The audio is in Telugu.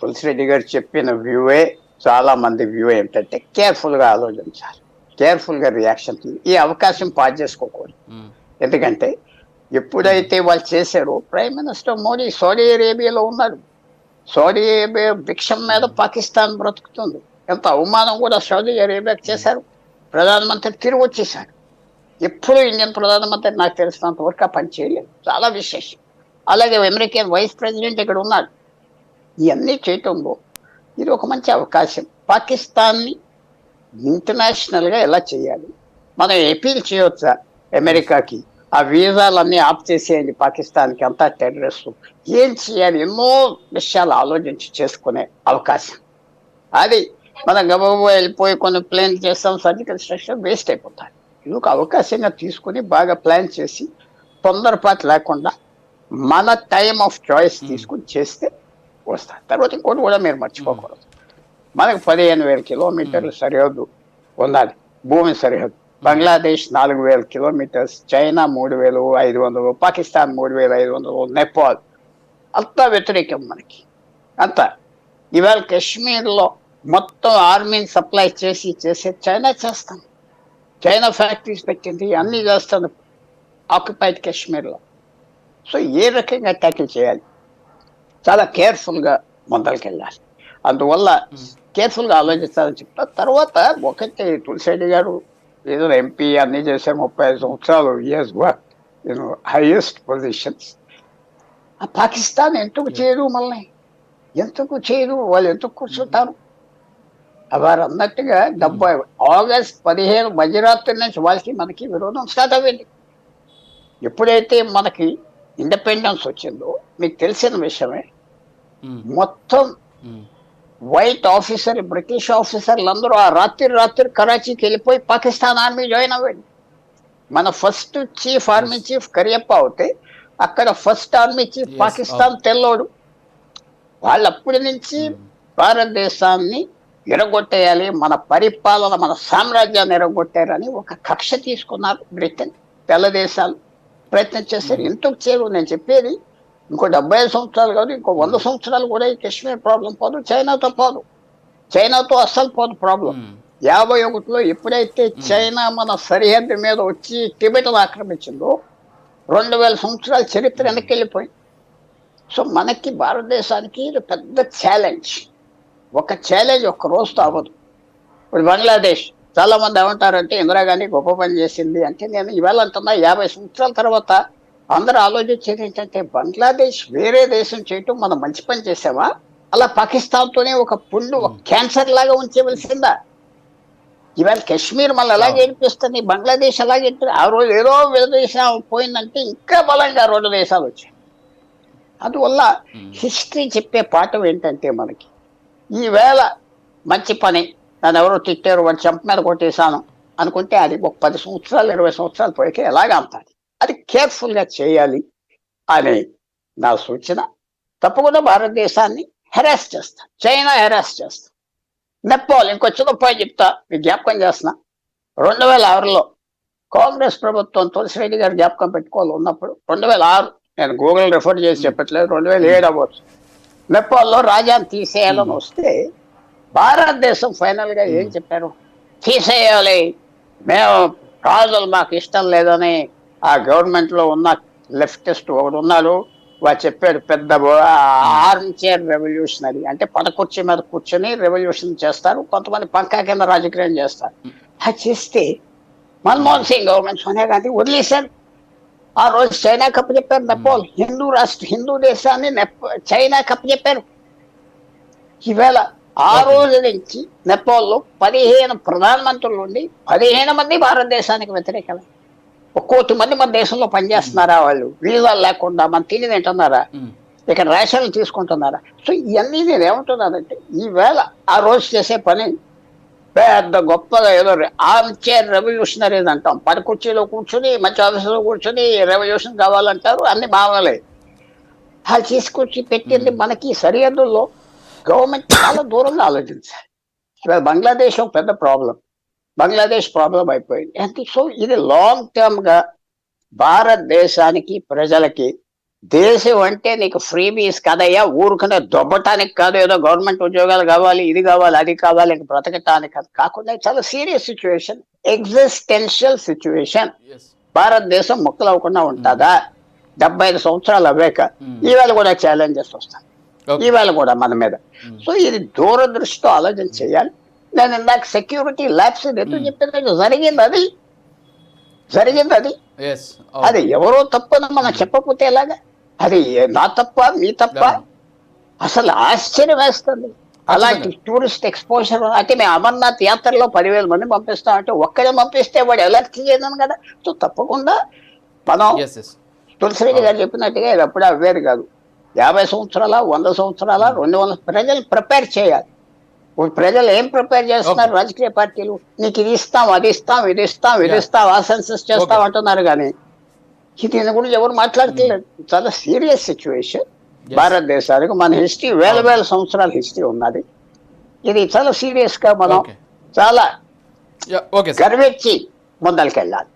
తులసిరెడ్డి గారు చెప్పిన వ్యూవే చాలా మంది వ్యూ ఏంటంటే కేర్ఫుల్గా ఆలోచించాలి, కేర్ఫుల్గా రియాక్షన్ ఈ అవకాశం పాస్ చేసుకోకూడదు. ఎందుకంటే ఎప్పుడైతే వాళ్ళు చేశారో ప్రైమ్ మినిస్టర్ మోడీ సౌదీ అరేబియాలో ఉన్నారు. సౌదీ అరేబియా భిక్షం మీద పాకిస్తాన్ బ్రతుకుతుంది. ఎంత అవమానం కూడా సౌదీ అరేబియాకి చేశారు. ప్రధానమంత్రి తిరిగి వచ్చేసారు. ఎప్పుడు ఇండియన్ ప్రధానమంత్రి నాకు తెలిసినంత వరకు ఆ పని చేయలేదు. చాలా విశేషం. అలాగే అమెరికన్ వైస్ ప్రెసిడెంట్ ఇక్కడ ఉన్నాడు. ఇవన్నీ చేయటంలో ఇది ఒక మంచి అవకాశం. పాకిస్తాన్ని ఇంటర్నేషనల్గా ఎలా చేయాలి, మనం అపీల్ చేయవచ్చా అమెరికాకి, ఆ వీసాలన్నీ ఆఫ్ చేసేయండి పాకిస్తాన్కి, అంతా టెర్రరిస్టు, ఏం చేయాలి, ఎన్నో విషయాలు ఆలోచించి చేసుకునే అవకాశం. అది మనం గబగబా వెళ్ళిపోయి కొన్ని ప్లాన్ చేస్తాం, సర్జికల్ స్ట్రక్చర్ వేస్ట్ అయిపోతాయి. ఇది ఒక అవకాశంగా తీసుకుని బాగా ప్లాన్ చేసి తొందరపాటు లేకుండా మన టైం ఆఫ్ చాయిస్ తీసుకుని చేస్తే వస్తారు. తర్వాత ఇంకోటి కూడా మీరు మర్చిపోకూడదు, మనకు 15,000 కిలోమీటర్ల సరిహద్దు ఉన్నది, భూమి సరిహద్దు. బంగ్లాదేశ్ 4,000 కిలోమీటర్స్, చైనా 3,500, పాకిస్తాన్ 3,500, నేపాల్ అంతా వ్యతిరేకం మనకి అంతా. ఇవాళ కాశ్మీర్లో మొత్తం ఆర్మీని సప్లై చేసి చైనా చేస్తాం. చైనా ఫ్యాక్టరీస్ పెట్టింది, అన్నీ చేస్తుంది ఆక్యుపైడ్ కాశ్మీర్లో. సో ఏ రకంగా ట్యాకిల్ చేయాలి, చాలా కేర్ఫుల్గా ముందరికెళ్ళాలి. అందువల్ల కేర్ఫుల్గా ఆలోచించాలని చెప్తా. తర్వాత ఒకటి తులసిరెడ్డి గారు ఏదో ఎంపీ అన్నీ చేశారు, 35 సంవత్సరాలు ఇయర్స్ వర్క్ హైయెస్ట్ పొజిషన్స్. ఆ పాకిస్తాన్ ఎందుకు చేయదు, మనల్ని ఎందుకు చేయదు, వాళ్ళు ఎందుకు కూర్చుంటారు? వారు అన్నట్టుగా ఆగస్ట్ 15 మధ్యరాత్రి నుంచి వాళ్ళకి మనకి విరోధం స్టార్ట్ అవ్వండి. ఎప్పుడైతే మనకి ఇండిపెండెన్స్ వచ్చిందో మీకు తెలిసిన విషయమే, మొత్తం వైట్ ఆఫీసర్, బ్రిటిష్ ఆఫీసర్లు అందరూ ఆ రాత్రి కరాచీకి వెళ్ళిపోయి పాకిస్తాన్ ఆర్మీ జాయిన్ అవ్వండి. మన first chief army chief Cariappa అవుతే అక్కడ ఫస్ట్ ఆర్మీ చీఫ్ పాకిస్తాన్ తెల్లోడు. వాళ్ళు అప్పటి నుంచి భారతదేశాన్ని ఎరగొట్టేయాలి, మన పరిపాలన, మన సామ్రాజ్యాన్ని ఎరగొట్టారని ఒక కక్ష తీసుకున్నారు బ్రిటన్. తెల్ల దేశాలు ప్రయత్నం చేశారు. ఎందుకు చేయరు? నేను చెప్పేది ఇంకో 75 సంవత్సరాలు కాదు, ఇంకో 100 సంవత్సరాలు కూడా ఈ కాశ్మీర్ ప్రాబ్లం పోదు, చైనాతో పోదు. చైనాతో అస్సలు పోదు ప్రాబ్లం. 51లో ఎప్పుడైతే చైనా మన సరిహద్దు మీద వచ్చి టిబెట్ను ఆక్రమించిందో 2000 సంవత్సరాల చరిత్ర వెనక్కి వెళ్ళిపోయింది. సో మనకి భారతదేశానికి ఇది పెద్ద ఛాలెంజ్. ఒక ఛాలెంజ్ ఒక్క రోజుతో అవ్వదు. ఇప్పుడు బంగ్లాదేశ్ చాలా మంది ఏమంటారంటే ఇందిరాగాంధీ గొప్ప పని చేసింది అంటే, నేను ఇవాళ అంటున్నా 50 సంవత్సరాల తర్వాత అందరూ ఆలోచించేది ఏంటంటే బంగ్లాదేశ్ వేరే దేశం చేయటం మనం మంచి పని చేసామా, అలా పాకిస్తాన్తోనే ఒక పుండు, ఒక క్యాన్సర్ లాగా ఉంచవలసిందా? ఇవాళ కాశ్మీర్ మళ్ళీ అలాగే ఏడిపిస్తుంది, బంగ్లాదేశ్ అలాగే. ఆ రోజు ఏదో దేశం పోయిందంటే ఇంకా బలంగా 2 దేశాలు వచ్చాయి. అందువల్ల హిస్టరీ చెప్పే పాఠం ఏంటంటే మనకి ఈవేళ మంచి పని, నన్ను ఎవరో తిట్టారు, వాడు చెంప మీద కొట్టేశాను అనుకుంటే అది ఒక 10 సంవత్సరాలు 20 సంవత్సరాలు పోయితే ఎలాగ అంటుంది. అది కేర్ఫుల్గా చేయాలి అని నా సూచన. తప్పకుండా భారతదేశాన్ని హెరాస్ చేస్తా, చైనా హెరాస్ చేస్తా, నేపాల్. ఇంకో చిన్న పాయింట్ చెప్తా, మీకు జ్ఞాపకం చేస్తున్నా. 2006లో కాంగ్రెస్ ప్రభుత్వం తులసిరెడ్డి గారు జ్ఞాపకం పెట్టుకోవాలి ఉన్నప్పుడు, 2006, నేను గూగుల్ రెఫర్ చేసి చెప్పట్లేదు, 2007 అవ్వచ్చు, నేపాల్లో రాజాని తీసేయాలని వస్తే భారతదేశం ఫైనల్గా ఏం చెప్పారు? తీసేయాలి, మేము రాజులు మాకు ఇష్టం లేదని ఆ గవర్నమెంట్లో ఉన్న లెఫ్టిస్ట్ ఒకడు ఉన్నాడు, వాడు చెప్పాడు, పెద్ద ఆర్మ్ చైర్ రెవల్యూషనరీ అంటే పడకుర్చీ మీద కూర్చొని రెవల్యూషన్ చేస్తారు, కొంతమంది పంకా కింద రాజకీయం చేస్తారు. అది చేస్తే మన్మోహన్ సింగ్ గవర్నమెంట్, సోనియా గాంధీ వదిలేశారు. ఆ రోజు చైనా కప్పు చెప్పారు నేపాల్, హిందూ దేశాన్ని చైనా కప్పు చెప్పారు. ఈవేళ ఆ రోజు నుంచి నేపాల్లో 15 ప్రధానమంత్రులు ఉండి 15 మంది భారతదేశానికి వ్యతిరేకమే. 1 కోటి మంది మన దేశంలో పనిచేస్తున్నారా? వాళ్ళు వీసాలు లేకుండా మన తిండి తింటున్నారా? ఇక్కడ రేషన్లు తీసుకుంటున్నారా? సో ఇవన్నీ నేను ఏమంటున్నానంటే ఈవేళ ఆ రోజు చేసే పని పెద్ద గొప్పగా ఏదో ఆర్మ్ చైర్ రెవల్యూషనరీస్ అంటాం. పడకుర్చీలో కూర్చొని మంచి ఆఫీసులో కూర్చొని రెవల్యూషన్ కావాలంటారు, అన్ని భావనలే. వాళ్ళు తీసుకొచ్చి పెట్టింది మనకి సరిహద్దుల్లో గవర్నమెంట్ చాలా దూరంగా ఆలోచించాలి. ఇవాళ బంగ్లాదేశ్ ఒక పెద్ద ప్రాబ్లం, బంగ్లాదేశ్ ప్రాబ్లం అయిపోయింది. అంటే సో ఇది లాంగ్ టర్మ్గా భారతదేశానికి ప్రజలకి దేశం అంటే నీకు ఫ్రీబీస్ కదయ్యా, ఊరుకునే దొబ్బటానికి కాదు, ఏదో గవర్నమెంట్ ఉద్యోగాలు కావాలి, ఇది కావాలి, అది కావాలి అని బ్రతకటానికి కాకుండా చాలా సీరియస్ సిచ్యువేషన్, ఎగ్జిస్టెన్షియల్ సిచ్యువేషన్. భారతదేశం ముక్కలవ్వకుండా ఉంటుందా? 75 సంవత్సరాలు అవ్వాక ఈవేళ కూడా ఛాలెంజెస్ వస్తాయి, ఈవేళ కూడా మన మీద. సో ఇది దూరదృష్టితో ఆలోచన చేయాలి. నేను ఇందాక సెక్యూరిటీ ల్యాబ్స్ ఎందుకు చెప్పిన జరిగింది అది అది ఎవరో తప్పని మనం చెప్పకపోతే ఎలాగా? అది నా తప్ప మీ తప్ప? అసలు ఆశ్చర్యం వేస్తుంది. అలాంటి టూరిస్ట్ ఎక్స్పోజర్ అంటే మేము అమర్నాథ్ యాత్రలో 10,000 మంది పంపిస్తాం అంటే ఒక్కడే పంపిస్తే వాడు ఎలర్ట్ చేయను కదా. సో తప్పకుండా మనం తులసిరెడ్డి గారు చెప్పినట్టుగా ఇది అప్పుడే అవ్వేది కాదు. 50 సంవత్సరాల 100 సంవత్సరాల 200 ప్రజలు ప్రిపేర్ చేయాలి. ప్రజలు ఏం ప్రిపేర్ చేస్తున్నారు? రాజకీయ పార్టీలు నీకు ఇది ఇస్తాం, అది ఇస్తాం, ఇది ఇస్తాం, ఇది ఇస్తాం, ఆ సెన్సస్ చేస్తాం అంటున్నారు, కానీ దీని గురించి ఎవరు మాట్లాడట్లేదు. చాలా సీరియస్ సిచ్యువేషన్ భారతదేశానికి. మన హిస్టరీ వేల సంవత్సరాల హిస్టరీ ఉన్నది. ఇది చాలా సీరియస్ గా మనం చాలా గర్వించి ముందరికెళ్ళాలి.